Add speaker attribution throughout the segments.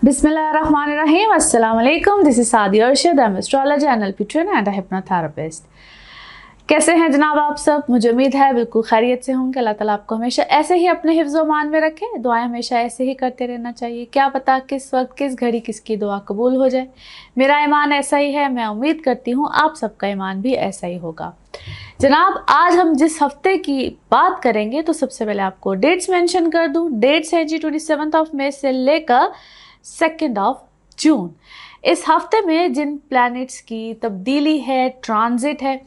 Speaker 1: Bismillahirrahmanirrahim. Assalamu alaikum. This is Saadi Arshad. I'm astrologer, NLP trainer and a hypnotherapist. कैसे हैं जनाब आप सब? मुझे उम्मीद है बिल्कुल खैरियत से होंगे। अल्लाह ताला आपको हमेशा ऐसे ही अपने हिफ्ज़-ओ-मान में रखे। दुआएं हमेशा ऐसे ही करते रहना चाहिए। क्या पता किस वक्त किस घड़ी किसकी दुआ कबूल हो जाए। मेरा ईमान ऐसा ही है। मैं उम्मीद करती हूँ आप सबका ईमान भी ऐसा ही होगा। जनाब आज हम जिस हफ्ते की बात करेंगे तो सबसे पहले आपको डेट्स मेंशन कर दूं। डेट्स हैं जी 27 मई से लेकर 2 जून। इस हफ्ते में जिन प्लैनेट्स की तब्दीली है, ट्रांजिट है,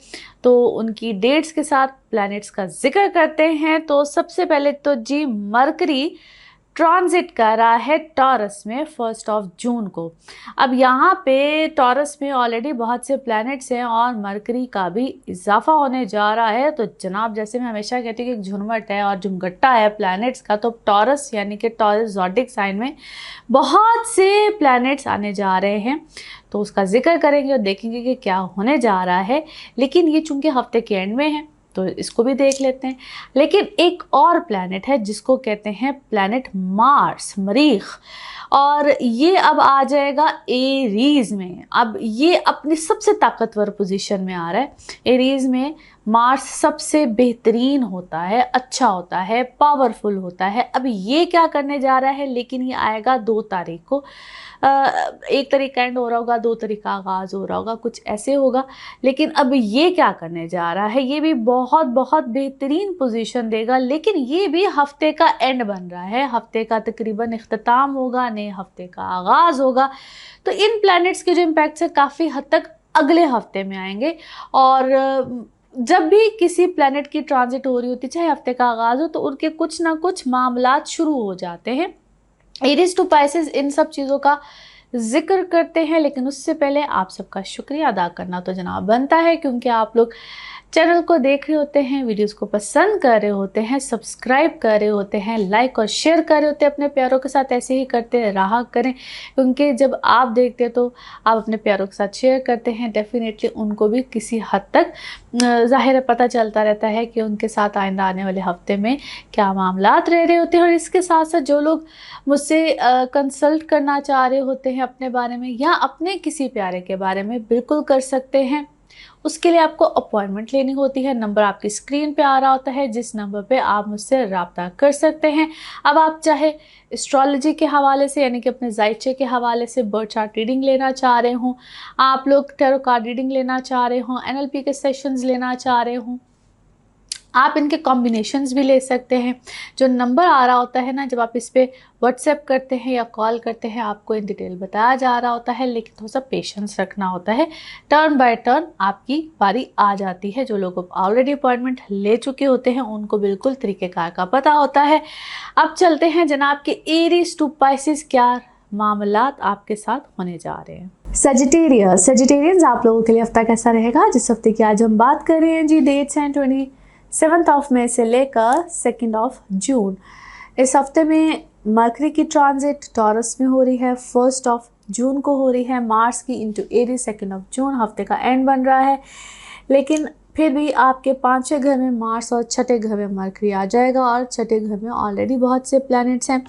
Speaker 1: तो उनकी डेट्स के साथ प्लैनेट्स का जिक्र करते हैं। तो सबसे पहले तो जी मरकरी ट्रांजिट कर रहा है टॉरस में 1 जून को। अब यहाँ पे टॉरस में ऑलरेडी बहुत से प्लैनेट्स हैं और मरकरी का भी इजाफा होने जा रहा है। तो जनाब जैसे मैं हमेशा कहती हूँ कि एक झुनमट है और झुमगट्टा है प्लैनेट्स का, तो टॉरस यानी कि टॉरस ज़ोडिक साइन में बहुत से प्लैनेट्स आने जा रहे हैं। तो उसका जिक्र करेंगे और देखेंगे कि क्या होने जा रहा है। लेकिन ये चूँकि हफ्ते के एंड में है तो इसको भी देख लेते हैं। लेकिन एक और प्लैनेट है जिसको कहते हैं प्लैनेट मार्स, मरीख, और ये अब आ जाएगा एरीज में। अब ये अपनी सबसे ताकतवर पोजीशन में आ रहा है। एरीज में मार्स सबसे बेहतरीन होता है, अच्छा होता है, पावरफुल होता है। अब ये क्या करने जा रहा है, लेकिन ये आएगा 2 तारीख को। 1 तारीख एंड हो रहा होगा, 2 तारीख का आगाज़ हो रहा होगा, कुछ ऐसे होगा। लेकिन अब ये क्या करने जा रहा है, ये भी बहुत बहुत बेहतरीन पोजीशन देगा। लेकिन ये भी हफ्ते का एंड बन रहा है, हफ्ते का तकरीबन इख्तिताम होगा, नए हफ्ते का आगाज़ होगा। तो इन प्लैनेट्स के जो इम्पैक्ट्स है काफ़ी हद तक अगले हफ्ते में आएंगे। और जब भी किसी प्लैनेट की ट्रांजिट हो रही होती, चाहे हफ्ते का आगाज़ हो, तो उनके कुछ ना कुछ मामलात शुरू हो जाते हैं। एरीज टू पाइसेस इन सब चीज़ों का जिक्र करते हैं। लेकिन उससे पहले आप सबका शुक्रिया अदा करना तो जनाब बनता है, क्योंकि आप लोग चैनल को देख रहे होते हैं, वीडियोस को पसंद कर रहे होते हैं, सब्सक्राइब कर रहे होते हैं, लाइक और शेयर कर रहे होते हैं अपने प्यारों के साथ। ऐसे ही करते रहा करें, क्योंकि जब आप देखते तो आप अपने प्यारों के साथ शेयर करते हैं, डेफिनेटली उनको भी किसी हद तक ज़ाहिर पता चलता रहता है कि उनके साथ आइंदा आने वाले हफ्ते में क्या मामलात रह रहे होते हैं। और इसके साथ साथ जो लोग मुझसे कंसल्ट करना चाह रहे होते हैं अपने बारे में या अपने किसी प्यारे के बारे में, बिल्कुल कर सकते हैं। उसके लिए आपको अपॉइंटमेंट लेनी होती है। नंबर आपकी स्क्रीन पे आ रहा होता है, जिस नंबर पे आप मुझसे रब्ता कर सकते हैं। अब आप चाहे एस्ट्रोलॉजी के हवाले से यानी कि अपने जायचे के हवाले से बर्थ चार्ट रीडिंग लेना चाह रहे हों, आप लोग टैरो कार्ड रीडिंग लेना चाह रहे हों, एनएलपी के सेशंस लेना चाह रहे हों, आप इनके कॉम्बिनेशंस भी ले सकते हैं। जो नंबर आ रहा होता है ना, जब आप इस पर व्हाट्सएप करते हैं या कॉल करते हैं, आपको इन डिटेल बताया जा रहा होता है। लेकिन थोड़ा सा पेशेंस रखना होता है। टर्न बाय टर्न आपकी बारी आ जाती है। जो लोग ऑलरेडी अपॉइंटमेंट ले चुके होते हैं उनको बिल्कुल तरीक़ेकार का पता होता है। अब चलते हैं जनाब के एरीज टू पाइसेस, क्या मामलात आपके साथ होने जा रहे हैं। सेजिटेरियंस आप लोगों के लिए हफ्ता कैसा रहेगा, जिस हफ्ते की आज हम बात कर रहे हैं जी। डेट्स हैं 27 मई से लेकर 2 जून। इस हफ्ते में मरकरी की ट्रांजिट टॉरस में हो रही है, 1 जून को हो रही है। मार्स की इंटू एरीज 2 जून, हफ्ते का एंड बन रहा है। लेकिन फिर भी आपके 5वें घर में मार्स और 6ठे घर में मरकरी आ जाएगा, और 6ठे घर में ऑलरेडी बहुत से प्लैनेट्स हैं।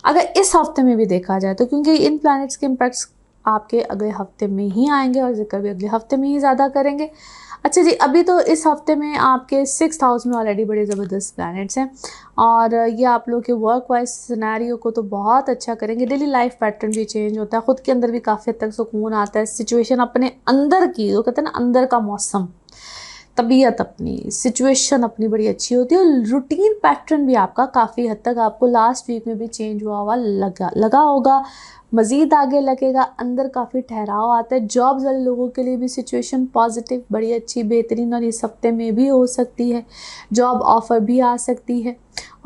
Speaker 1: अगर इस हफ्ते में भी देखा जाए तो, क्योंकि इन प्लैनेट्स के इम्पैक्ट्स आपके अगले हफ्ते में ही आएंगे और जिक्र भी अगले हफ्ते में ही ज़्यादा करेंगे। अच्छा जी, अभी तो इस हफ्ते में आपके 6th हाउस में ऑलरेडी बड़े ज़बरदस्त प्लैनेट्स हैं, और ये आप लोग के वर्क वाइज सिनेरियो को तो बहुत अच्छा करेंगे। डेली लाइफ पैटर्न भी चेंज होता है, ख़ुद के अंदर भी काफ़ी हद तक सुकून आता है। सिचुएशन अपने अंदर की, वो कहते हैं ना अंदर का मौसम, तबीयत अपनी, सिचुएशन अपनी बड़ी अच्छी होती है। और रूटीन पैटर्न भी आपका काफ़ी हद तक आपको लास्ट वीक में भी चेंज हुआ लगा होगा, मज़ीद आगे लगेगा। अंदर काफ़ी ठहराव आता है। जॉब्स वाले लोगों के लिए भी सिचुएशन पॉजिटिव, बड़ी अच्छी, बेहतरीन, और इस हफ्ते में भी हो सकती है। जॉब ऑफ़र भी आ सकती है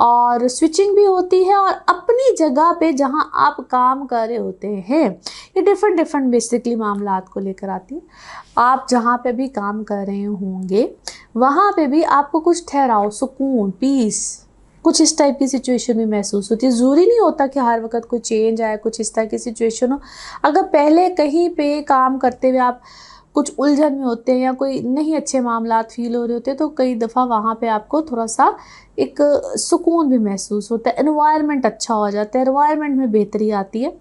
Speaker 1: और स्विचिंग भी होती है। और अपनी जगह पे जहाँ आप काम कर रहे होते हैं, ये डिफरेंट बेसिकली मामलात को लेकर आती है। आप जहाँ पे भी काम कर रहे होंगे वहाँ पे भी आपको कुछ ठहराव, सुकून, पीस, कुछ इस टाइप की सिचुएशन भी महसूस होती है। ज़रूरी नहीं होता कि हर वक्त कोई चेंज आए, कुछ इस तरह की सिचुएशन हो। अगर पहले कहीं पे काम करते हुए आप कुछ उलझन में होते हैं या कोई नहीं अच्छे मामलात फील हो रहे होते हैं, तो कई दफ़ा वहाँ पे आपको थोड़ा सा एक सुकून भी महसूस होता है। एनवायरनमेंट अच्छा हो जाता है, एनवायरनमेंट में बेहतरी आती है।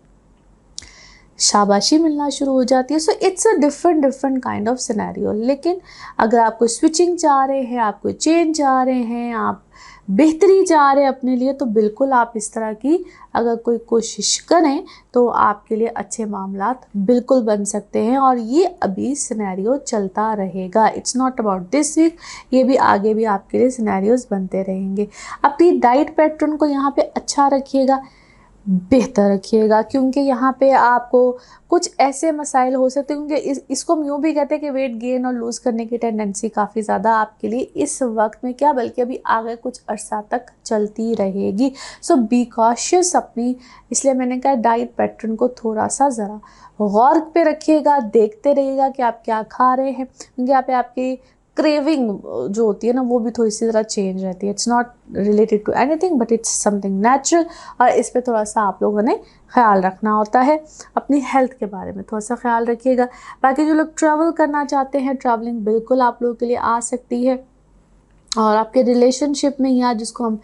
Speaker 1: शाबाशी मिलना शुरू हो जाती है। So it's a different kind of scenario. लेकिन अगर आप कोई स्विचिंग चाह रहे हैं, आप कोई चेंज चाह रहे हैं, आप बेहतरी चाह रहे हैं अपने लिए, तो बिल्कुल आप इस तरह की अगर कोई कोशिश करें तो आपके लिए अच्छे मामलात बिल्कुल बन सकते हैं। और ये अभी सिनेरियो चलता रहेगा, it's not about this week, ये भी आगे भी आपके लिए सिनेरियोज बनते रहेंगे। अपनी डाइट पैटर्न को यहाँ पे अच्छा रखिएगा, बेहतर रखिएगा, क्योंकि यहाँ पे आपको कुछ ऐसे मसाइल हो सकते हैं, क्योंकि इसको हम यूँ भी कहते हैं कि वेट गेन और लूज़ करने की टेंडेंसी काफ़ी ज़्यादा आपके लिए इस वक्त में क्या बल्कि अभी आगे कुछ अरसा तक चलती रहेगी। सो बी कॉशियस अपनी, इसलिए मैंने कहा डाइट पैटर्न को थोड़ा सा ज़रा गौर पे रखिएगा, देखते रहिएगा कि आप क्या खा रहे हैं, क्योंकि यहाँ पे आपकी क्रेविंग जो होती है ना वो भी थोड़ी सी ज़रा चेंज रहती है। It's not related to anything but it's something natural, और इस पे थोड़ा सा आप लोगों ने ख्याल रखना होता है। अपनी हेल्थ के बारे में थोड़ा सा ख्याल रखिएगा। बाकी जो लोग ट्रैवल करना चाहते हैं, ट्रैवलिंग बिल्कुल आप लोगों के लिए आ सकती है। और आपके रिलेशनशिप में या जिसको हम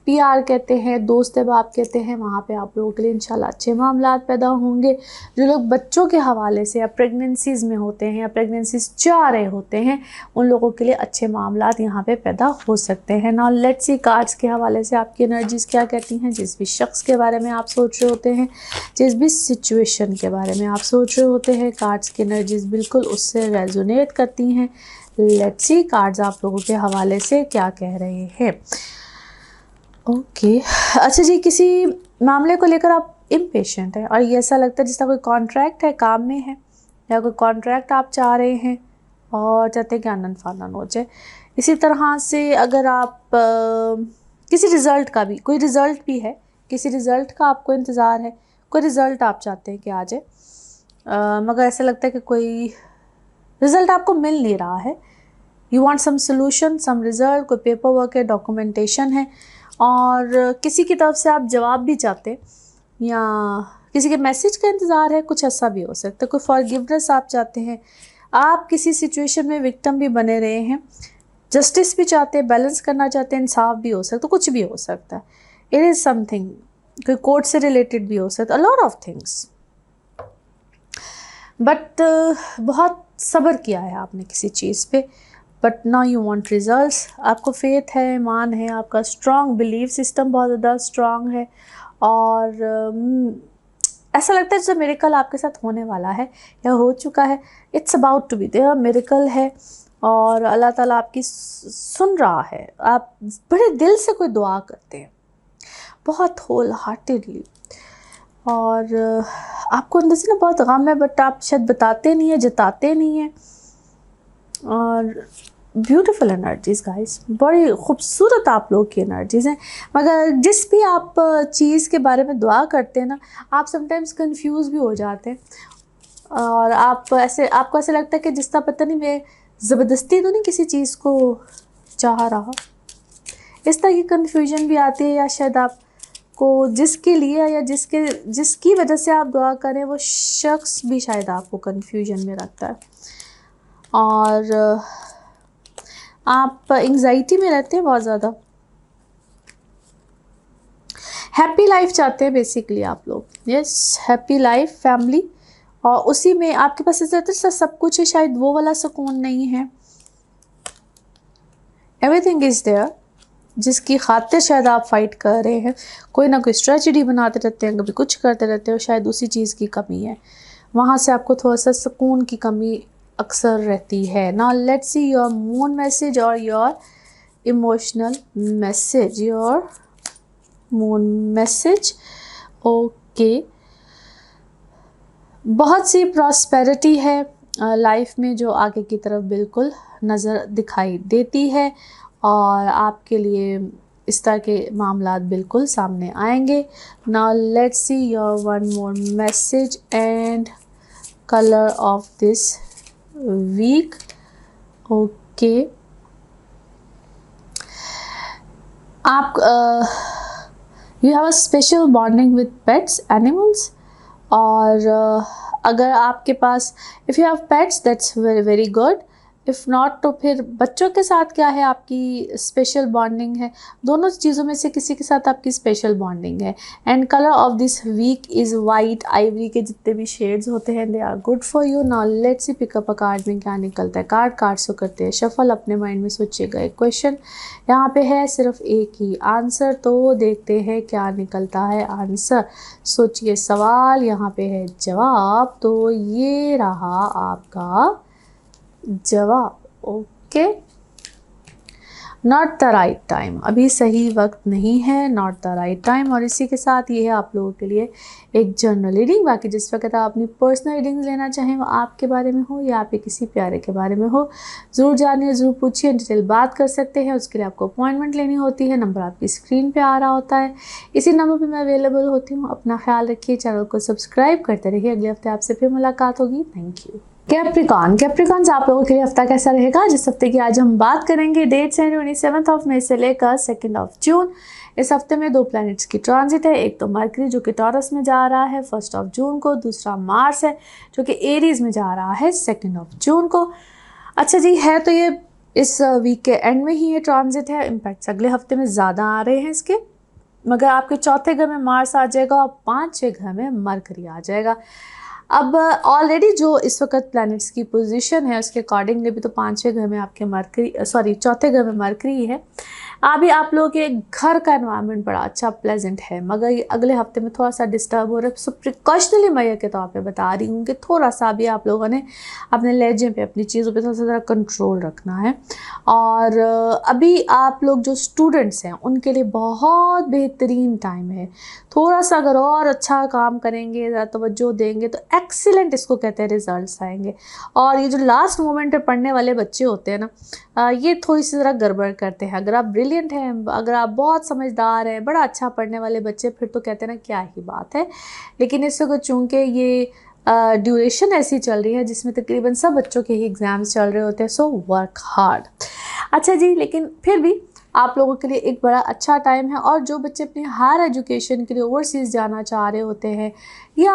Speaker 1: PR कहते हैं, दोस्त अहबाब कहते हैं, वहाँ पे आप लोगों के लिए इंशाल्लाह अच्छे मामलात पैदा होंगे। जो लोग बच्चों के हवाले से या प्रेगनेंसीज़ में होते हैं या प्रेगनेंसीज़ चाह रहे होते हैं, उन लोगों के लिए अच्छे मामलात यहाँ पे पैदा हो सकते हैं। नाउ लेट्स सी कार्ड्स के हवाले से आपकी एनर्जीज़ क्या कहती हैं। जिस भी शख्स के बारे में आप सोच रहे होते हैं, जिस भी सिचुएशन के बारे में आप सोच रहे होते हैं, कार्ड्स की एनर्जीज़ बिल्कुल उससे रेजोनेट करती हैं। लेट्स सी कार्ड्स आप लोगों के हवाले से क्या कह रहे हैं। ओके अच्छा जी, किसी मामले को लेकर आप इम्पेशेंट हैं और ये ऐसा लगता है जैसा कोई कॉन्ट्रैक्ट है, काम में है, या कोई कॉन्ट्रैक्ट आप चाह रहे हैं और चाहते हैं कि आनन फानन हो जाए। इसी तरह से अगर आप किसी रिज़ल्ट का भी, कोई रिज़ल्ट भी है, किसी रिज़ल्ट का आपको इंतज़ार है, कोई रिज़ल्ट आप चाहते हैं कि आ जाए, मगर ऐसा लगता है कि कोई रिज़ल्ट आपको मिल नहीं रहा है। You want some solution, some result, कोई पेपर वर्क है, डॉक्यूमेंटेशन है, और किसी की तरफ से आप जवाब भी चाहते हैं या किसी के मैसेज का इंतज़ार है, कुछ ऐसा भी हो सकता है। कोई फॉरगिवनेस आप चाहते हैं, आप किसी सिचुएशन में विक्टिम भी बने रहे हैं, जस्टिस भी चाहते हैं, बैलेंस करना चाहते हैं, इंसाफ भी हो सकता है, कुछ भी हो सकता है। इट इज़ समथिंग, कोई कोर्ट से रिलेटेड भी हो सकता है, a lot of things. But बहुत सब्र किया है आपने किसी चीज़ पे, but now you want results. आपको फेथ है, ईमान है, आपका स्ट्रॉन्ग बिलीव सिस्टम बहुत ज़्यादा स्ट्रॉन्ग है, और ऐसा लगता है जैसे मिरेकल आपके साथ होने वाला है या हो चुका है। It's about to be there, miracle है और अल्लाह ताला आपकी सुन रहा है। आप बड़े दिल से कोई दुआ करते हैं, बहुत होल हार्टेडली, और आपको अंदर से ना बहुत गम है, बट आप शायद बताते नहीं हैं, जताते नहीं हैं। और ब्यूटीफुल एनर्जीज़ गाइस, बड़ी खूबसूरत आप लोग की एनर्जीज़ हैं। मगर जिस भी आप चीज़ के बारे में दुआ करते हैं ना, आप समटाइम्स कंफ्यूज भी हो जाते हैं, और आपको ऐसे लगता है कि जिस तरह पता नहीं मैं ज़बरदस्ती तो नहीं किसी चीज़ को चाह रहा। इस तरह की कन्फ्यूजन भी आती है, या शायद आपको जिसके लिए या जिसकी वजह से आप दुआ करें वो शख्स भी शायद आपको कन्फ्यूजन में रखता है, और आप एंग्जाइटी में रहते हैं बहुत ज़्यादा। हैप्पी लाइफ चाहते हैं बेसिकली आप लोग, यस, हैप्पी लाइफ, फैमिली, और उसी में आपके पास ऐसा सब कुछ है, शायद वो वाला सुकून नहीं है। एवरीथिंग इज़ देयर, जिसकी खातिर शायद आप फाइट कर रहे हैं। कोई ना कोई स्ट्रेटजी बनाते रहते हैं, कभी कुछ करते रहते हो, शायद उसी चीज़ की कमी है, वहाँ से आपको थोड़ा सा सुकून की कमी अक्सर रहती है। Now let's see your moon message और your emotional message, your moon message. Okay, बहुत सी प्रॉस्पेरिटी है लाइफ में जो आगे की तरफ बिल्कुल नज़र दिखाई देती है, और आपके लिए इस तरह के मामलात बिल्कुल सामने आएंगे। Now let's see your one more message and colour of this week. Okay, आप you have a special bonding with pets, animals, और अगर आपके पास if you have pets that's very very good. If not तो फिर बच्चों के साथ क्या है आपकी स्पेशल बॉन्डिंग है, दोनों चीज़ों में से किसी के साथ आपकी स्पेशल बॉन्डिंग है। And colour of this week is white, ivory के जितने भी शेड्स होते हैं they are good for you. Now let's see pick up a card में क्या निकलता है। कार्ड से करते हैं शफल, अपने माइंड में सोचिएगा एक क्वेश्चन, यहाँ पे है सिर्फ एक ही आंसर, तो देखते हैं क्या निकलता है आंसर। सोचिए सवाल, यहाँ पे है जवाब, तो ये रहा आपका जवाब। Okay, not the right time, अभी सही वक्त नहीं है, नॉट द राइट टाइम। और इसी के साथ ये है आप लोगों के लिए एक जनरल रीडिंग। बाकी जिस वक्त आप अपनी पर्सनल रीडिंग्स लेना चाहें, वो आपके बारे में हो या आपके किसी प्यारे के बारे में हो, ज़रूर जानिए, ज़रूर पूछिए, डिटेल बात कर सकते हैं। उसके लिए आपको अपॉइंटमेंट लेनी होती है, नंबर आपकी स्क्रीन पर आ रहा होता है, इसी नंबर पर मैं अवेलेबल होती हूँ। अपना ख्याल रखिए, चैनल को सब्सक्राइब करते रहिए। अगले हफ्ते आपसे फिर मुलाकात होगी। Thank you. कैप्रिकॉन आप लोगों के लिए हफ्ता कैसा रहेगा, जिस हफ्ते की आज हम बात करेंगे। डेट्स हैं 27 मई से लेकर 2 जून। इस हफ्ते में 2 प्लैनेट्स की ट्रांजिट है। एक तो मरकरी जो कि टॉरस में जा रहा है 1 जून को, दूसरा मार्स है जो कि एरीज में जा रहा है 2 जून को। अच्छा जी, है तो ये इस वीक के एंड में ही ये ट्रांजिट है, इम्पैक्ट अगले हफ्ते में ज़्यादा आ रहे हैं इसके, मगर आपके चौथे घर में मार्स आ जाएगा और 5वें घर में मरकरी आ जाएगा। अब ऑलरेडी जो इस वक्त प्लैनेट्स की पोजीशन है उसके अकॉर्डिंगली भी तो 5वें घर में आपके चौथे घर में मरकरी है। अभी आप लोगों के घर का एनवायरनमेंट बड़ा अच्छा प्लेजेंट है, मगर ये अगले हफ्ते में थोड़ा सा डिस्टर्ब हो रहा है। सो प्रिकॉशनली मैं के तौर पे बता रही हूँ कि थोड़ा सा भी आप लोगों ने अपने लहजे पे, अपनी चीज़ों पे थोड़ा सा ज़रा कंट्रोल रखना है। और अभी आप लोग जो स्टूडेंट्स हैं उनके लिए बहुत बेहतरीन टाइम है। थोड़ा सा अगर और अच्छा काम करेंगे, ज़रा तवज्जो देंगे तो एक्सीलेंट इसको कहते हैं रिजल्ट्स आएंगे। और ये जो लास्ट मोमेंट पे पढ़ने वाले बच्चे होते हैं ना, ये थोड़ी सी ज़रा गड़बड़ करते हैं। अगर आप ब्रिलियंट हैं, अगर आप बहुत समझदार हैं, बड़ा अच्छा पढ़ने वाले बच्चे, फिर तो कहते हैं ना क्या ही बात है। लेकिन इस वक्त चूँकि ये ड्यूरेशन ऐसी चल रही है जिसमें तकरीबन सब बच्चों के ही एग्ज़ाम्स चल रहे होते हैं, सो वर्क हार्ड। अच्छा जी, लेकिन फिर भी आप लोगों के लिए एक बड़ा अच्छा टाइम है। और जो बच्चे अपनी हायर एजुकेशन के लिए ओवरसीज़ जाना चाह रहे होते हैं या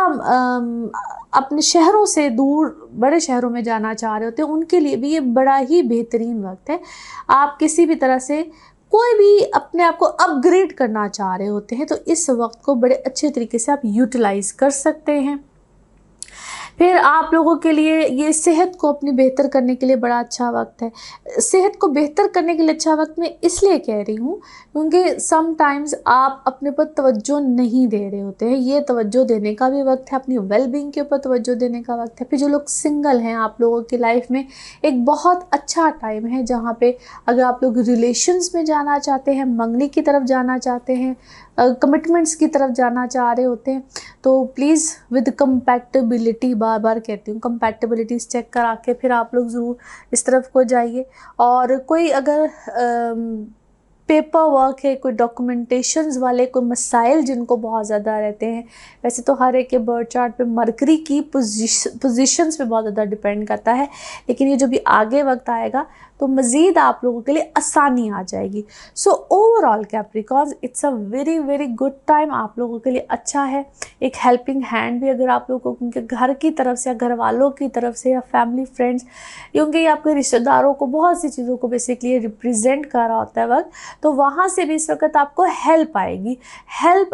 Speaker 1: अपने शहरों से दूर बड़े शहरों में जाना चाह रहे होते हैं, उनके लिए भी ये बड़ा ही बेहतरीन वक्त है। आप किसी भी तरह से कोई भी अपने आप को अपग्रेड करना चाह रहे होते हैं तो इस वक्त को बड़े अच्छे तरीके से आप यूटिलाइज़ कर सकते हैं। फिर आप लोगों के लिए ये सेहत को अपनी बेहतर करने के लिए बड़ा अच्छा वक्त है। सेहत को बेहतर करने के लिए अच्छा वक्त मैं इसलिए कह रही हूँ क्योंकि समटाइम्स आप अपने पर तवज्जो नहीं दे रहे होते हैं। ये तवज्जो देने का भी वक्त है, अपनी वेलबींग के ऊपर तवज्जो देने का वक्त है। फिर जो लोग सिंगल हैं, आप लोगों की लाइफ में एक बहुत अच्छा टाइम है जहाँ पे अगर आप लोग रिलेशंस में जाना चाहते हैं, मंगनी की तरफ जाना चाहते हैं, कमिटमेंट्स की तरफ जाना चाह रहे होते हैं, तो प्लीज़ विद कंपैटिबिलिटी, बार बार कहती हूँ कंपैटिबिलिटीज़ चेक करा के फिर आप लोग ज़रूर इस तरफ को जाइए। और कोई अगर पेपर वर्क है, कोई डॉक्यूमेंटेशंस वाले कोई मसाइल जिनको बहुत ज़्यादा रहते हैं, वैसे तो हर एक के बर्थ चार्ट पे मरकरी की पोजीशंस पे बहुत ज़्यादा डिपेंड करता है, लेकिन ये जो भी आगे वक्त आएगा तो मज़ीद आप लोगों के लिए आसानी आ जाएगी। So overall Capricorns, it's a very very good time, आप लोगों के लिए अच्छा है। एक हेल्पिंग हैंड भी अगर आप लोगों को उनके घर की तरफ से या घर वालों की तरफ से या फैमिली फ्रेंड्स, क्योंकि आपके रिश्तेदारों को बहुत सी चीज़ों को बेसिकली रिप्रेजेंट कर रहा होता है वक्त, तो वहाँ से भी इस वक्त आपको हेल्प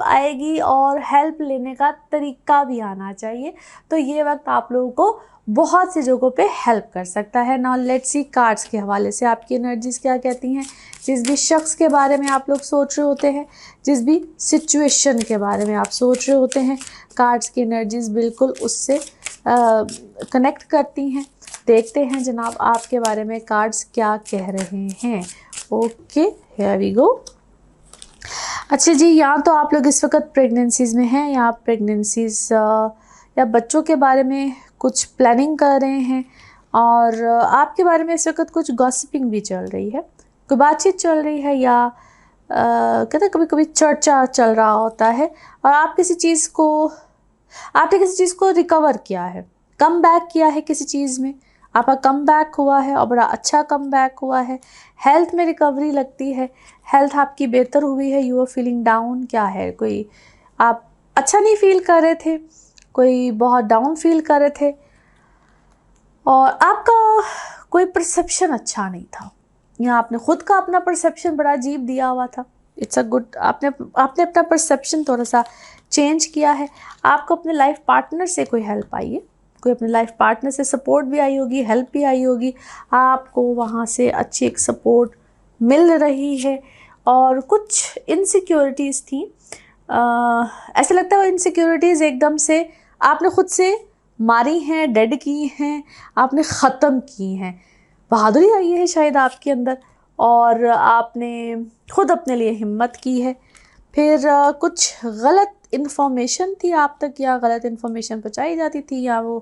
Speaker 1: आएगी और हेल्प लेने का तरीका भी आना चाहिए। तो ये वक्त आप लोगों को बहुत सी जगहों पे हेल्प कर सकता है। नाउ लेट्स सी कार्ड्स के हवाले से आपकी एनर्जीज़ क्या कहती हैं। जिस भी शख्स के बारे में आप लोग सोच रहे होते हैं, जिस भी सिचुएशन के बारे में आप सोच रहे होते हैं, कार्ड्स की एनर्जीज़ बिल्कुल उससे कनेक्ट करती हैं। देखते हैं जनाब आपके बारे में कार्ड्स क्या कह रहे हैं। Okay, here we go. अच्छा जी, या तो आप लोग इस वक्त प्रेगनेंसीज़ में हैं या आप प्रेगनेंसीज़ या बच्चों के बारे में कुछ प्लानिंग कर रहे हैं और आपके बारे में इस वक्त कुछ गॉसिपिंग भी चल रही है, कोई बातचीत चल रही है या कहते हैं कभी कभी चर्चा चल रहा होता है और आपने किसी चीज़ को रिकवर किया है, कम बैक किया है किसी चीज़ में, आपका कम बैक हुआ है और बड़ा अच्छा कम बैक हुआ है। हेल्थ में रिकवरी लगती है, हेल्थ आपकी बेहतर हुई है। यू आर फीलिंग डाउन, क्या है, कोई आप अच्छा नहीं फील कर रहे थे, कोई बहुत डाउन फील कर रहे थे और आपका कोई परसेप्शन अच्छा नहीं था, या आपने खुद का अपना परसेप्शन बड़ा अजीब दिया हुआ था। इट्स अ गुड, आपने अपना परसेप्शन थोड़ा सा चेंज किया है। आपको अपने लाइफ पार्टनर से कोई हेल्प आई है, कोई अपने लाइफ पार्टनर से सपोर्ट भी आई होगी, हेल्प भी आई होगी, आपको वहाँ से अच्छी एक सपोर्ट मिल रही है। और कुछ इनसिक्योरिटीज़ थी, ऐसा लगता है वो इनसिक्योरिटीज़ एकदम से आपने खुद से मारी हैं, डेड की हैं, आपने ख़त्म की हैं। बहादुरी आई है शायद आपके अंदर, और आपने खुद अपने लिए हिम्मत की है। फिर कुछ गलत इन्फॉर्मेशन थी आप तक, या गलत इन्फॉर्मेशन पहुंचाई जाती थी, या वो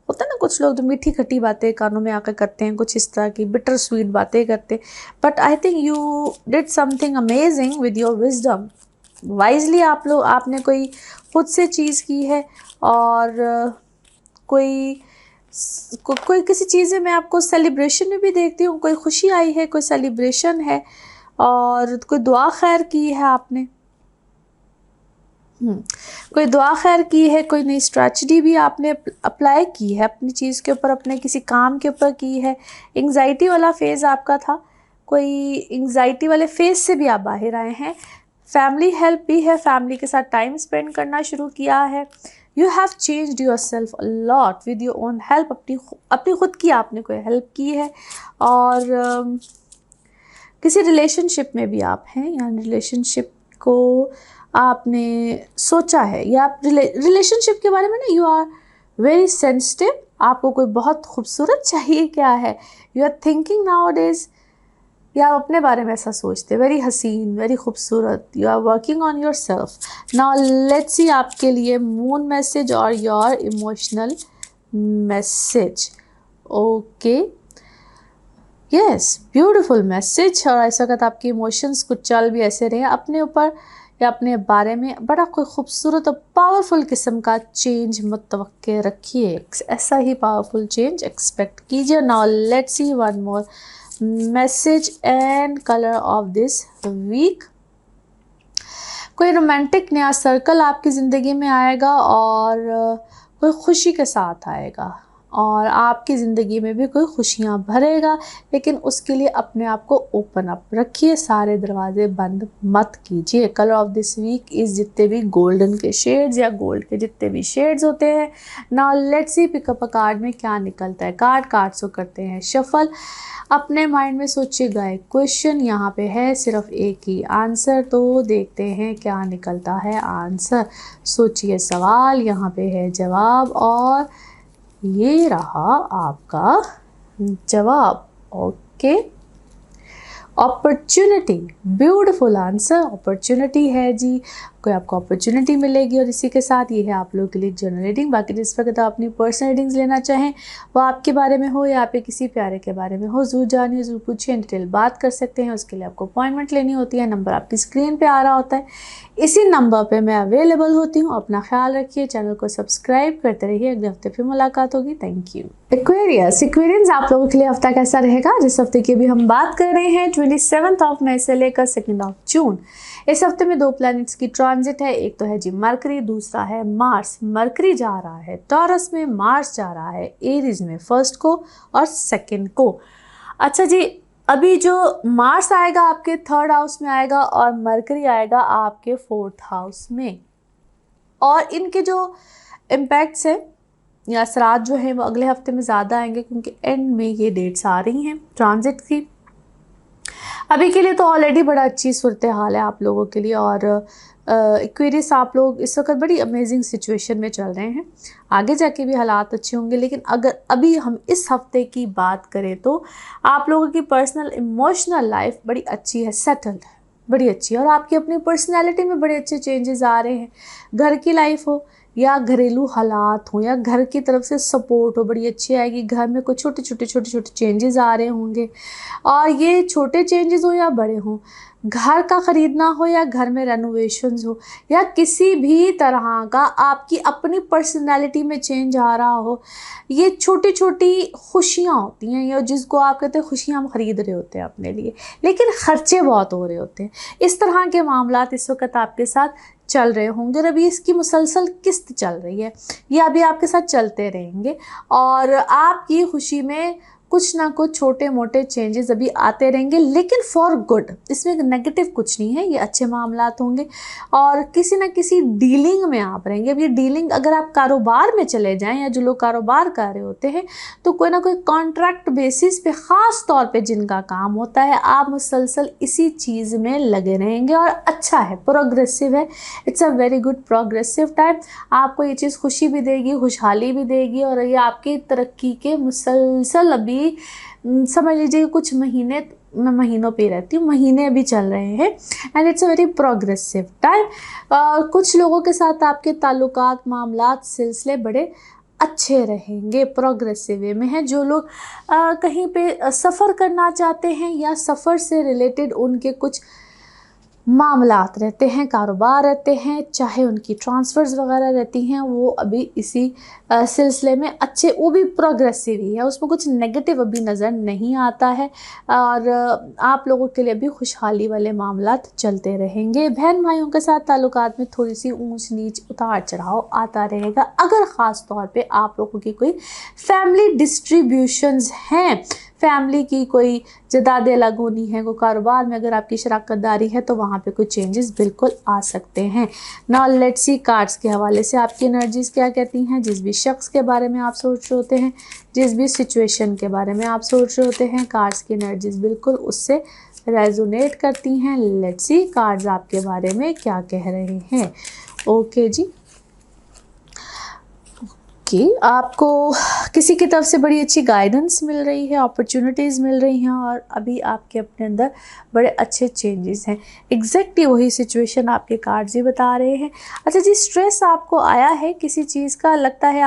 Speaker 1: होता है ना कुछ लोग जो मीठी खट्टी बातें कानों में आकर करते हैं, कुछ इस तरह की बिटर स्वीट बातें करते। But I think you did something amazing with your wisdom. Wisely आपने कोई खुद से चीज़ की है, और कोई किसी चीज़ में मैं आपको सेलिब्रेशन में भी देखती हूँ, कोई खुशी आई है, कोई सेलिब्रेशन है, और कोई दुआ खैर की है आपने। कोई दुआ खैर की है, कोई नई स्ट्रैटेजी भी आपने अप्लाई की है अपनी चीज़ के ऊपर, अपने किसी काम के ऊपर की है। एंग्जाइटी वाला फेज़ आपका था, कोई एंग्जाइटी वाले फेज़ से भी आप बाहर आए हैं। फैमिली हेल्प भी है, फैमिली के साथ टाइम स्पेंड करना शुरू किया है। You have changed your self a lot with your own help, अपनी खुद की आपने कोई हेल्प की है। और किसी रिलेशनशिप में भी आप हैं, या रिलेशनशिप को आपने सोचा है, या आप रिलेशनशिप के बारे में ना यू आर वेरी सेंसिटिव। आपको कोई बहुत खूबसूरत चाहिए क्या है, you are thinking nowadays, या आप अपने बारे में ऐसा सोचते, वेरी हसीन, वेरी खूबसूरत, you are working on yourself. Now let's see आपके लिए मून मैसेज और your emotional message. Okay, yes, beautiful message. और ऐसा वक्त आपके इमोशंस कुछ चल भी ऐसे रहे अपने ऊपर या अपने बारे में, बड़ा कोई खूबसूरत और पावरफुल किस्म का चेंज मुतवक्के रखिए, ऐसा ही पावरफुल चेंज एक्सपेक्ट कीजिए। Now let's see one more message and colour of this week. कोई रोमांटिक नया सर्कल आपकी ज़िंदगी में आएगा, और कोई खुशी के साथ आएगा, और आपकी ज़िंदगी में भी कोई खुशियाँ भरेगा। लेकिन उसके लिए अपने आप को ओपन अप रखिए, सारे दरवाजे बंद मत कीजिए। Colour of this week is जितने भी गोल्डन के शेड्स या गोल्ड के जितने भी शेड्स होते हैं। Now let's see pick up a card में क्या निकलता है। कार्ड्स को करते हैं शफल। अपने माइंड में सोचिएगा एक क्वेश्चन, यहाँ पे है सिर्फ एक ही आंसर, तो देखते हैं क्या निकलता है आंसर। सोचिए सवाल, यहाँ पे है जवाब, और ये रहा आपका जवाब। Okay, opportunity, beautiful answer, opportunity है जी, कोई आपको अपॉर्चुनिटी मिलेगी। और इसी के साथ ये है आप लोगों के लिए जनरल रीडिंग। बाकी जिस वक्त आप अपनी पर्सनल रीडिंग्स लेना चाहें, वो आपके बारे में हो या आपके किसी प्यारे के बारे में हो, ज़रूर जानिए, ज़रूर पूछिए, डिटेल बात कर सकते हैं। उसके लिए आपको अपॉइंटमेंट लेनी होती है, नंबर आपकी स्क्रीन पर आ रहा होता है, इसी नंबर पे मैं अवेलेबल होती हूँ। अपना ख्याल रखिए, चैनल को सब्सक्राइब करते रहिए। अगले हफ्ते फिर मुलाकात होगी। Thank you. एक्वेरियंस आप लोगों के लिए हफ्ता कैसा रहेगा? जिस हफ्ते की भी हम बात कर रहे हैं 27 मई से लेकर 2 जून। इस हफ्ते में 2 प्लैनेट्स की ट्रांजिट है। एक तो है जी मरकरी, दूसरा है मार्स। मरकरी जा रहा है टॉरस में, मार्स जा रहा है एरीज में, 1 को और 2 को। अच्छा जी, अभी जो मार्स आएगा आपके 3rd हाउस में आएगा, और मरकरी आएगा आपके 4th हाउस में। और इनके जो इम्पैक्ट्स हैं या असरात जो हैं वो अगले हफ्ते में ज़्यादा आएंगे, क्योंकि एंड में ये डेट्स आ रही हैं ट्रांजिट की। अभी के लिए तो ऑलरेडी बड़ा अच्छी सूरत हाल है आप लोगों के लिए, और एक्वेरियस आप लोग इस वक्त बड़ी अमेजिंग सिचुएशन में चल रहे हैं। आगे जाके भी हालात अच्छे होंगे, लेकिन अगर अभी हम इस हफ्ते की बात करें तो आप लोगों की पर्सनल इमोशनल लाइफ बड़ी अच्छी है, सेटल्ड है, बड़ी अच्छी है। और आपकी अपनी पर्सनैलिटी में बड़े अच्छे चेंजेस आ रहे हैं। घर की लाइफ हो या घरेलू हालात हो या घर की तरफ से सपोर्ट हो, बड़ी अच्छी आएगी। घर में कुछ छोटे छोटे चेंजेस आ रहे होंगे, और ये छोटे चेंजेस हो या बड़े हों, घर का ख़रीदना हो या घर में रेनोवेशंस हो, या किसी भी तरह का आपकी अपनी पर्सनैलिटी में चेंज आ रहा हो, ये छोटी छोटी खुशियाँ होती हैं, या जिसको आप कहते हैं खुशियाँ हम ख़रीद रहे होते हैं अपने लिए, लेकिन ख़र्चे बहुत हो रहे होते हैं। इस तरह के मामलात इस वक्त आपके साथ चल रहे होंगे, और अभी इसकी मुसलसल किस्त चल रही है, ये अभी आपके साथ चलते रहेंगे। और आपकी खुशी में कुछ ना कुछ छोटे मोटे चेंजेस अभी आते रहेंगे, लेकिन फॉर गुड। इसमें नेगेटिव कुछ नहीं है, ये अच्छे मामलात होंगे और किसी ना किसी डीलिंग में आप रहेंगे। अब ये डीलिंग, अगर आप कारोबार में चले जाएं या जो लोग कारोबार कर रहे होते हैं तो कोई ना कोई कॉन्ट्रैक्ट बेसिस पे, ख़ास तौर पे जिनका काम होता है, आप मुसलसल इसी चीज़ में लगे रहेंगे और अच्छा है, प्रोग्रेसिव है। It's a very good progressive time. आपको ये चीज़ खुशी भी देगी, खुशहाली भी देगी और ये आपकी तरक्की के मुसलसल अभी समझ लीजिए कुछ महीने, मैं महीनों पे रहती हूँ, महीने अभी चल रहे हैं and it's a very progressive time. कुछ लोगों के साथ आपके ताल्लुकात, मामलात, सिलसिले बड़े अच्छे रहेंगे, प्रोग्रेसिव वे में है। जो लोग कहीं पे सफ़र करना चाहते हैं या सफ़र से रिलेटेड उनके कुछ मामलात रहते हैं, कारोबार रहते हैं, चाहे उनकी ट्रांसफ़र्स वगैरह रहती हैं, वो अभी इसी सिलसिले में अच्छे, वो भी प्रोग्रेसिव ही है, उसमें कुछ नेगेटिव अभी नज़र नहीं आता है और आप लोगों के लिए भी खुशहाली वाले मामलात चलते रहेंगे। बहन भाइयों के साथ ताल्लुकात में थोड़ी सी ऊंच नीच, उतार चढ़ाव आता रहेगा। अगर ख़ास तौर पे आप लोगों की कोई फैमिली डिस्ट्रीब्यूशंस हैं, फैमिली की कोई जदादें अलग होनी है, कोई कारोबार में अगर आपकी शराकतदारी है तो वहाँ पे कोई चेंजेस बिल्कुल आ सकते हैं। नाउ लेट्स सी कार्ड्स के हवाले से आपकी एनर्जीज़ क्या कहती हैं। जिस भी शख्स के बारे में आप सोच रहे होते हैं, जिस भी सिचुएशन के बारे में आप सोच रहे होते हैं, कार्ड्स की एनर्जीज़ बिल्कुल उससे रेजोनेट करती हैं। लेट्स सी कार्ड्स आपके बारे में क्या कह रहे हैं। ओके जी, कि आपको किसी की तरफ से बड़ी अच्छी गाइडेंस मिल रही है, अपॉर्चुनिटीज़ मिल रही हैं और अभी आपके अपने अंदर बड़े अच्छे चेंजेस हैं। एग्जैक्टली वही सिचुएशन आपके कार्ड्स ही बता रहे हैं। अच्छा जी, स्ट्रेस आपको आया है किसी चीज़ का, लगता है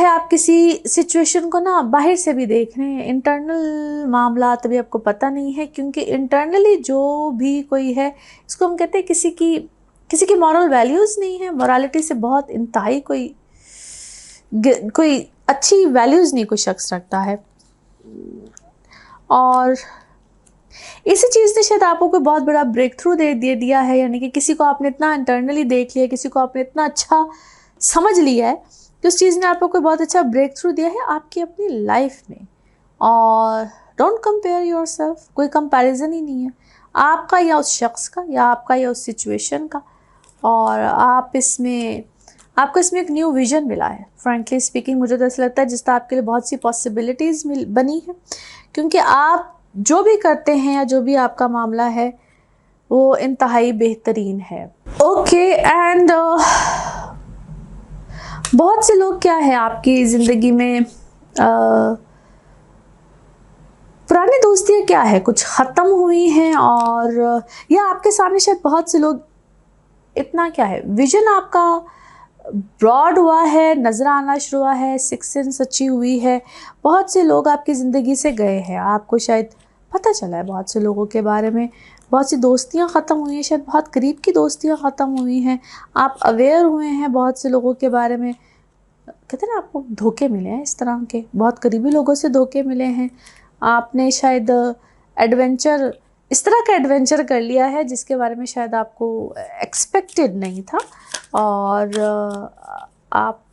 Speaker 1: आप किसी सिचुएशन को ना बाहर से भी देख रहे हैं। इंटरनल मामला अभी आपको पता नहीं है, क्योंकि इंटरनली जो भी कोई है, इसको हम कहते हैं किसी की मॉरल वैल्यूज़ नहीं है, मोरालिटी से बहुत इंतहाई कोई अच्छी वैल्यूज़ नहीं कोई शख्स रखता है और इसी चीज़ ने शायद आपको कोई बहुत बड़ा ब्रेक थ्रू दे दिया है। यानी कि किसी को आपने इतना इंटरनली देख लिया, किसी को आपने इतना अच्छा समझ लिया है कि उस चीज़ ने आपको कोई बहुत अच्छा ब्रेक थ्रू दिया है आपकी अपनी लाइफ में। और डोंट कंपेयर योरसेल्फ, कोई कंपैरिजन ही नहीं है आपका या उस शख्स का या आपका या उस सिचुएशन का। और आपको इसमें एक न्यू विज़न मिला है। फ्रैंकली स्पीकिंग, मुझे तो ऐसा लगता है जिससे आपके लिए बहुत सी पॉसिबिलिटीज़ बनी है, क्योंकि आप जो भी करते हैं या जो भी आपका मामला है वो इंतहाई बेहतरीन है। ओके एंड बहुत से लोग क्या है आपकी ज़िंदगी में पुरानी दोस्तियाँ क्या है कुछ ख़त्म हुई हैं और या आपके सामने शायद बहुत से लोग, इतना क्या है, विजन आपका ब्रॉड हुआ है, नज़र आना शुरू हुआ है, सिक्स सेंस अच्छी हुई है। बहुत से लोग आपकी ज़िंदगी से गए हैं, आपको शायद पता चला है बहुत से लोगों के बारे में। बहुत सी दोस्तियां ख़त्म हुई हैं, शायद बहुत करीब की दोस्तियां ख़त्म हुई हैं। आप अवेयर हुए हैं बहुत से लोगों के बारे में। कहते हैं ना, आपको धोखे मिले हैं, इस तरह के बहुत करीबी लोगों से धोखे मिले हैं। आपने शायद एडवेंचर, इस तरह का एडवेंचर कर लिया है जिसके बारे में शायद आपको एक्सपेक्टेड नहीं था और आप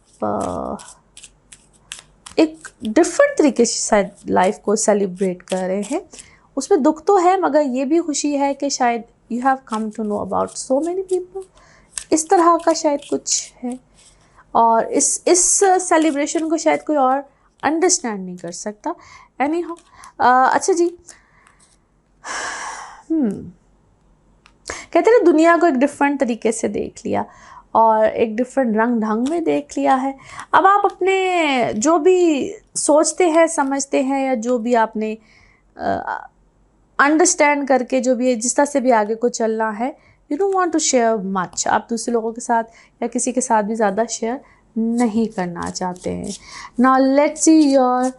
Speaker 1: एक डिफरेंट तरीके से शायद लाइफ को सेलिब्रेट कर रहे हैं। उसमें दुख तो है मगर ये भी खुशी है कि शायद you have come to know about so many people, इस तरह का शायद कुछ है। और इस सेलिब्रेशन को शायद कोई और अंडरस्टैंड नहीं कर सकता। एनी हाउ, अच्छा जी, कहते हैं दुनिया को एक डिफरेंट तरीके से देख लिया और एक डिफरेंट रंग ढंग में देख लिया है। अब आप अपने जो भी सोचते हैं, समझते हैं या जो भी आपने अंडरस्टैंड करके जो भी जिस तरह से भी आगे को चलना है, you don't want to share much. आप दूसरे लोगों के साथ या किसी के साथ भी ज़्यादा शेयर नहीं करना चाहते हैं। Now let's see your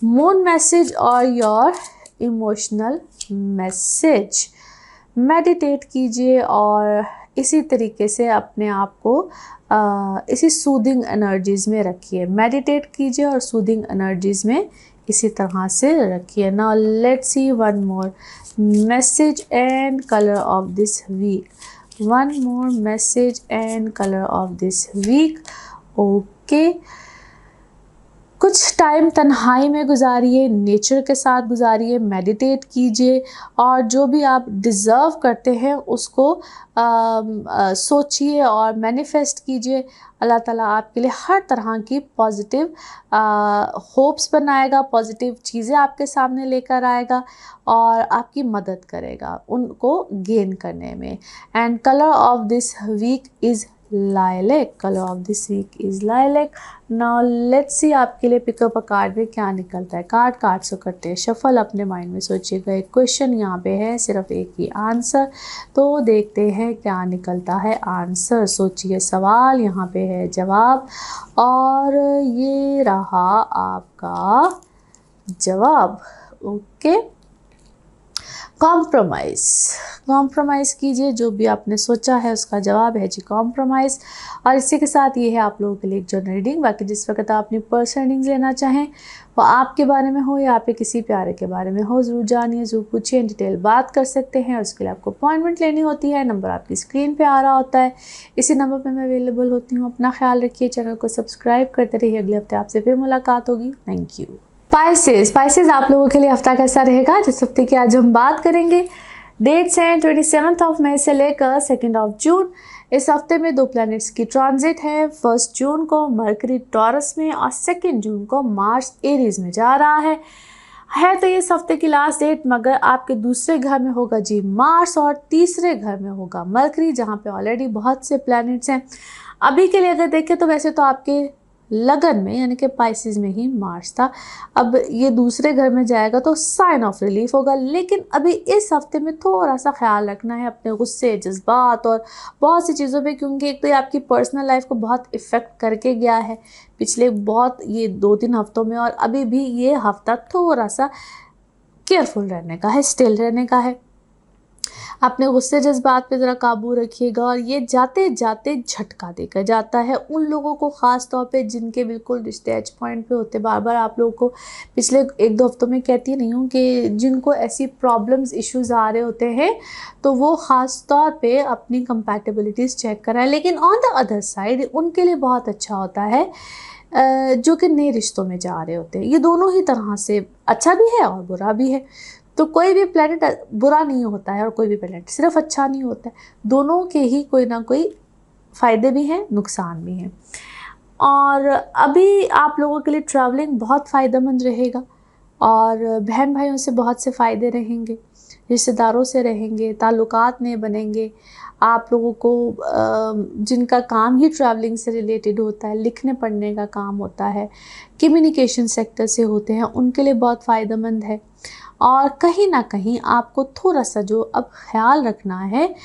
Speaker 1: moon message और योर इमोशनल मैसेज। मेडिटेट कीजिए और इसी तरीके से अपने आप को इसी सूदिंग एनर्जीज़ में रखिए। मेडिटेट कीजिए और सूदिंग एनर्जीज़ में इसी तरह से रखिए। Now let's see one more message and colour of this week. One more message and colour of this week. Okay, कुछ टाइम तन्हाई में गुजारिए, नेचर के साथ गुजारिए, मेडिटेट कीजिए और जो भी आप डिज़र्व करते हैं उसको सोचिए और मैनिफेस्ट कीजिए। अल्लाह ताला आपके लिए हर तरह की पॉजिटिव होप्स बनाएगा, पॉजिटिव चीज़ें आपके सामने लेकर आएगा और आपकी मदद करेगा उनको गेन करने में। And colour of this week is lilac, colour of this week is lilac. Now let's see आपके लिए पिकअप अ कार्ड में क्या निकलता है। कार्ड से करते हैं शफल, अपने माइंड में सोचिएगा। एक क्वेश्चन यहाँ पे है, सिर्फ एक ही आंसर, तो देखते हैं क्या निकलता है आंसर। सोचिए सवाल, यहाँ पे है जवाब और ये रहा आपका जवाब। ओके, कॉम्प्रोमाइज़ कीजिए, जो भी आपने सोचा है उसका जवाब है जी कॉम्प्रोमाइज़। और इसी के साथ ये है आप लोगों के लिए एक जर्नल रीडिंग। बाकी जिस वक्त आप अपनी पर्सनल रीडिंग्स लेना चाहें, वो आपके बारे में हो या आपके किसी प्यारे के बारे में हो, ज़रूर जानिए, ज़रूर पूछिए, डिटेल बात कर सकते हैं। उसके लिए आपको अपॉइंटमेंट लेनी होती है। नंबर आपकी स्क्रीन पर आ रहा होता है, इसी नंबर पर मैं अवेलेबल होती हूँ। अपना ख्याल रखिए, चैनल को सब्सक्राइब करते रहिए। अगले हफ्ते आपसे फिर मुलाकात होगी। Thank you. स्पाइसेस आप लोगों के लिए हफ्ता कैसा रहेगा, जिस हफ्ते की आज हम बात करेंगे। डेट्स हैं 27 मई से लेकर 2 जून। इस हफ्ते में 2 प्लैनेट्स की ट्रांजिट है। 1 जून को मरकरी टॉरस में और 2 जून को मार्स एरीज में जा रहा है तो इस हफ्ते की लास्ट डेट, मगर आपके दूसरे घर में होगा जी मार्स और तीसरे घर में होगा मरकरी, जहाँ पे ऑलरेडी बहुत से प्लैनेट्स हैं। अभी के लिए अगर देखें तो वैसे तो आपके लगन में यानी कि पाइसेस में ही मार्स था, अब ये दूसरे घर में जाएगा तो साइन ऑफ रिलीफ होगा। लेकिन अभी इस हफ्ते में थोड़ा सा ख्याल रखना है अपने गुस्से, जज्बात और बहुत सी चीज़ों पे, क्योंकि एक तो ये आपकी पर्सनल लाइफ को बहुत इफ़ेक्ट करके गया है पिछले ये 2-3 हफ्तों में, और अभी भी ये हफ्ता थोड़ा सा केयरफुल रहने का है, स्टिल रहने का है। अपने गुस्से जज्बात पे ज़रा काबू रखिएगा और ये जाते जाते झटका देकर जाता है उन लोगों को, ख़ास तौर पे जिनके बिल्कुल रिश्ते एज पॉइंट पे होते। बार बार आप लोगों को पिछले 1-2 हफ्तों में कहती नहीं हूँ कि जिनको ऐसी प्रॉब्लम्स इश्यूज़ आ रहे होते हैं तो वो ख़ास तौर पे अपनी कंपैटिबिलिटीज़ चेक कराएं। लेकिन ऑन द अदर साइड उनके लिए बहुत अच्छा होता है जो कि नए रिश्तों में जा रहे होते हैं। ये दोनों ही तरह से अच्छा भी है और बुरा भी है। तो कोई भी प्लैनेट बुरा नहीं होता है और कोई भी प्लैनेट सिर्फ अच्छा नहीं होता है। दोनों के ही कोई ना कोई फ़ायदे भी हैं, नुकसान भी हैं। और अभी आप लोगों के लिए ट्रैवलिंग बहुत फ़ायदेमंद रहेगा और बहन भाइयों से बहुत से फ़ायदे रहेंगे, रिश्तेदारों से रहेंगे, ताल्लुकात नए बनेंगे। आप लोगों को जिनका काम ही ट्रैवलिंग से रिलेटेड होता है, लिखने पढ़ने का काम होता है, कम्युनिकेशन सेक्टर से होते हैं, उनके लिए बहुत फ़ायदेमंद है। और कहीं ना कहीं आपको थोड़ा सा जो अब ख्याल रखना है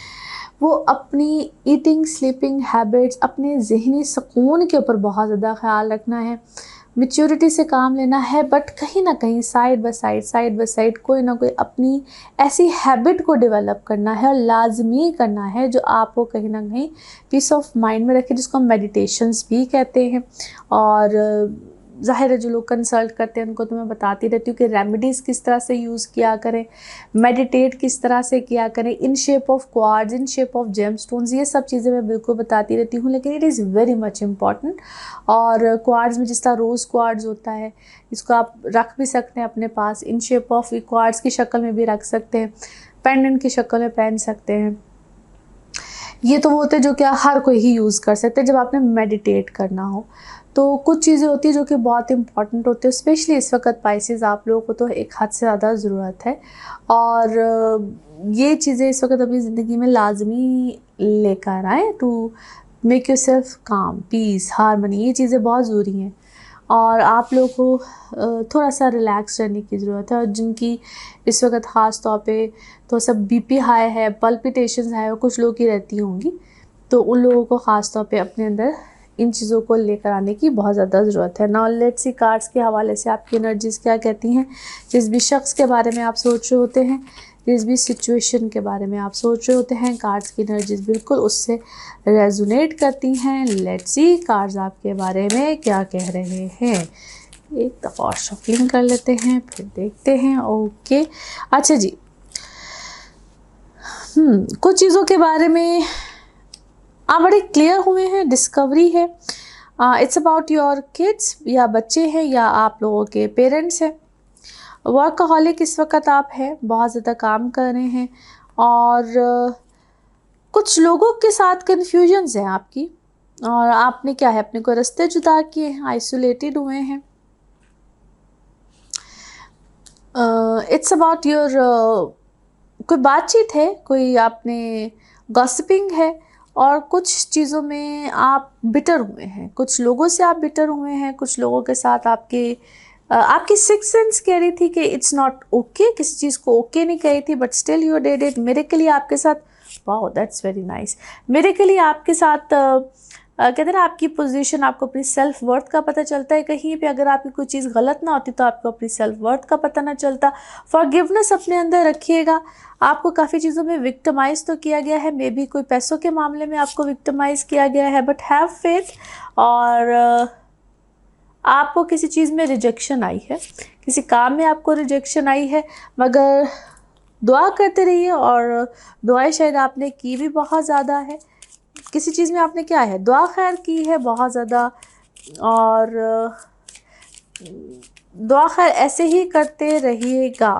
Speaker 1: वो अपनी ईटिंग स्लीपिंग हैबिट्स, अपने ज़हनी सुकून के ऊपर बहुत ज़्यादा ख्याल रखना है। मैच्योरिटी से काम लेना है, बट कहीं ना कहीं साइड बाय साइड कोई ना कोई अपनी ऐसी हैबिट को डेवलप करना है और लाजमी करना है जो आपको कहीं ना कहीं पीस ऑफ माइंड में रखे, जिसको हम मेडिटेशंस भी कहते हैं। और ज़ाहिर है जो लोग कंसल्ट करते हैं उनको तो मैं बताती रहती हूँ कि रेमेडीज़ किस तरह से यूज़ किया करें, मेडिटेट किस तरह से किया करें, in shape of quartz, in shape of gemstones, ये सब चीज़ें मैं बिल्कुल बताती रहती हूँ। लेकिन it is very much important. और क्वार्ट्ज में जिस तरह रोज़ क्वार्ट्ज होता है, इसको आप रख भी सकते हैं अपने पास, इन शेप ऑफ क्वार्ट्ज की शक्ल में भी रख सकते हैं, पेंडेंट की शक्ल में पहन सकते हैं। ये तो वो होते हैं जो क्या हर कोई ही यूज़ कर सकते हैं जब आपने मेडिटेट करना हो। तो कुछ चीज़ें होती है जो कि बहुत इंपॉर्टेंट होती है, स्पेशली इस वक्त पाइसेस आप लोगों को तो एक हद से ज़्यादा ज़रूरत है। और ये चीज़ें इस वक्त अपनी ज़िंदगी में लाजमी लेकर आएँ टू मेक योर सेल्फ काम, पीस, हारमनी, ये चीज़ें बहुत ज़रूरी हैं। और आप लोगों को थोड़ा सा रिलैक्स रहने की ज़रूरत है। और जिनकी इस वक्त ख़ास तौर पे तो सब बीपी हाई है, पल्पिटेशंस हाई है, कुछ लोगों की रहती होंगी, तो उन लोगों को ख़ास तौर पे अपने अंदर इन चीज़ों को लेकर आने की बहुत ज़्यादा ज़रूरत है। नाउ लेट्स सी कार्ड्स के हवाले से आपकी एनर्जीज़ क्या कहती हैं। जिस भी शख्स के बारे में आप सोच रहे होते हैं, जिस भी सिचुएशन के बारे में आप सोच रहे होते हैं, कार्ड्स की एनर्जीज़ बिल्कुल उससे रेजोनेट करती हैं। लेट्स सी कार्ड्स आपके बारे में क्या कह रहे हैं। एक दफ़ा और शफलिंग कर लेते हैं, फिर देखते हैं। ओके, अच्छा जी, कुछ चीज़ों के बारे में आप बड़े क्लियर हुए हैं, डिस्कवरी है, इट्स अबाउट योर किड्स, या बच्चे हैं या आप लोगों के पेरेंट्स हैं। वर्कहॉलिक इस वक्त आप हैं, बहुत ज़्यादा काम कर रहे हैं और कुछ लोगों के साथ कन्फ्यूजन्स हैं आपकी, और आपने क्या है अपने को रास्ते जुदा किए हैं, आइसोलेटेड हुए हैं। इट्स अबाउट योर कोई बातचीत है, कोई आपने गॉसिपिंग है, और कुछ चीज़ों में आप बिटर हुए हैं, कुछ लोगों से आप बिटर हुए हैं, कुछ लोगों के साथ आपकी सिक्स सेंस कह रही थी कि इट्स नॉट ओके, किसी चीज़ को ओके नहीं कह रही थी, but still you did it. मेरे के लिए आपके साथ, वाओ दैट्स वेरी नाइस, मेरे के लिए आपके साथ कहते हैं ना, आपकी पोजीशन, आपको अपनी सेल्फ वर्थ का पता चलता है। कहीं पे अगर आपकी कोई चीज़ गलत ना होती तो आपको अपनी सेल्फ वर्थ का पता ना चलता। फॉरगिवनेस अपने अंदर रखिएगा। आपको काफ़ी चीज़ों में विक्टिमाइज़ तो किया गया है, मे बी कोई पैसों के मामले में आपको विक्टिमाइज़ किया गया है, बट हैव फेथ। और आपको किसी चीज़ में रिजेक्शन आई है, किसी काम में आपको रिजेक्शन आई है, मगर दुआ करते रहिए, और दुआएं शायद आपने की भी बहुत ज़्यादा है। किसी चीज़ में आपने क्या है, दुआ खैर की है बहुत ज़्यादा, और दुआ खैर ऐसे ही करते रहिएगा।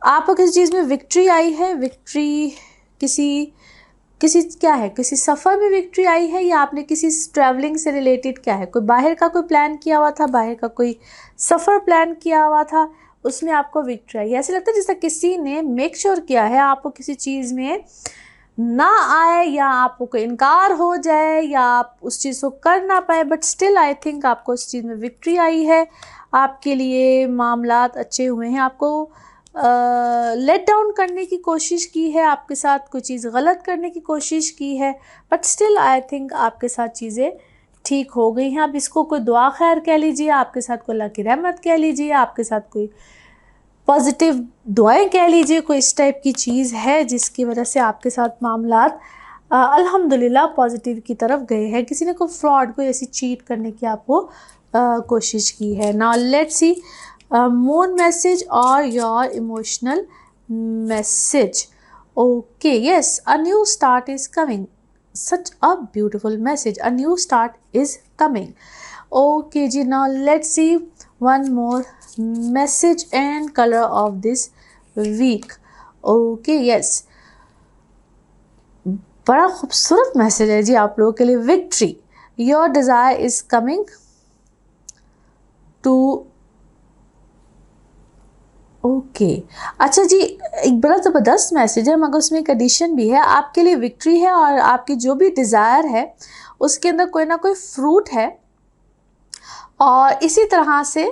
Speaker 1: आपको किसी चीज़ में विक्ट्री आई है, विक्ट्री किसी क्या है, किसी सफ़र में विक्ट्री आई है, या आपने किसी ट्रैवलिंग से रिलेटेड क्या है, कोई बाहर का कोई प्लान किया हुआ था, बाहर का कोई सफ़र प्लान किया हुआ था, उसमें आपको विक्ट्री आई। ऐसे लगता है जैसे किसी ने मेक श्योर किया है आपको किसी चीज़ में ना आए, या आपको कोई इनकार हो जाए, या आप उस चीज़ को कर ना पाए, बट स्टिल आई थिंक आपको उस चीज़ में विक्ट्री आई है। आपके लिए मामलात अच्छे हुए हैं। आपको लेट डाउन करने की कोशिश की है, आपके साथ कोई चीज़ गलत करने की कोशिश की है, बट स्टिल आई थिंक आपके साथ चीज़ें ठीक हो गई हैं। आप इसको कोई दुआ खैर कह लीजिए, आपके साथ कोई अल्लाह की रहमत कह लीजिए, आपके साथ कोई पॉजिटिव दुआएं कह लीजिए, कोई इस टाइप की चीज़ है जिसकी वजह से आपके साथ मामलात अल्हम्दुलिल्लाह पॉजिटिव की तरफ गए हैं। किसी ने कोई फ्रॉड, कोई ऐसी चीट करने की आपको कोशिश की है। Now let's see moon message और your emotional message. Okay, yes, a new start is coming, such a beautiful message, a new start is coming. Okay ji, now let's see one more message and color of this week. Okay, yes, बड़ा खूबसूरत message है जी आप लोगों के लिए। Victory, your desire is coming to. Okay, अच्छा जी, एक बड़ा ज़बरदस्त मैसेज है, मगर उसमें एक एडिशन भी है। आपके लिए विक्ट्री है, और आपकी जो भी डिज़ायर है उसके अंदर कोई ना कोई फ्रूट है, और इसी तरह से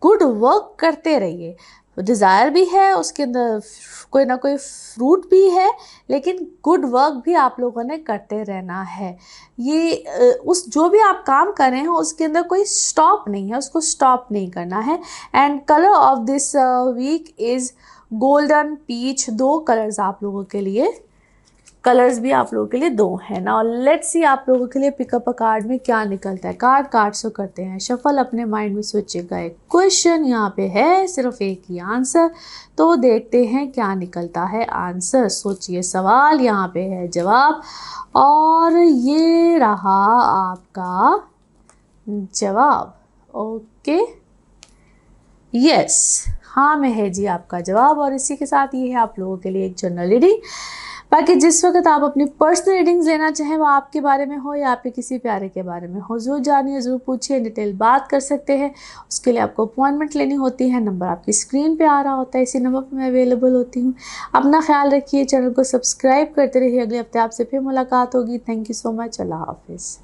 Speaker 1: गुड वर्क करते रहिए। डिज़ायर भी है, उसके अंदर कोई ना कोई फ्रूट भी है, लेकिन गुड वर्क भी आप लोगों ने करते रहना है। ये उस जो भी आप काम कर रहे हैं उसके अंदर कोई स्टॉप नहीं है, उसको स्टॉप नहीं करना है। And colour of this week is golden peach. 2 colours आप लोगों के लिए, कलर्स भी आप लोगों के लिए 2 हैं ना। और लेट्स सी आप लोगों के लिए पिकअप अ कार्ड में क्या निकलता है। कार्ड से करते हैं शफल, अपने माइंड में सोचिएगा। एक क्वेश्चन यहाँ पे है, सिर्फ एक ही आंसर, तो देखते हैं क्या निकलता है आंसर। सोचिए, सवाल यहाँ पे है, जवाब, और ये रहा आपका जवाब। ओके, यस, हाँ में है जी आपका जवाब। और इसी के साथ ये है आप लोगों के लिए एक जनरल रीडिंग। बाकी जिस वक्त आप अपनी पर्सनल रीडिंग्स लेना चाहें, वो आपके बारे में हो या आपके किसी प्यारे के बारे में हो, ज़रूर जानिए, ज़रूर पूछिए, डिटेल बात कर सकते हैं। उसके लिए आपको अपॉइंटमेंट लेनी होती है। नंबर आपकी स्क्रीन पे आ रहा होता है, इसी नंबर पर मैं अवेलेबल होती हूँ। अपना ख्याल रखिए, चैनल को सब्सक्राइब करते रहिए। अगले हफ्ते आपसे फिर मुलाकात होगी। Thank you so much. अल्लाह हाफिज़।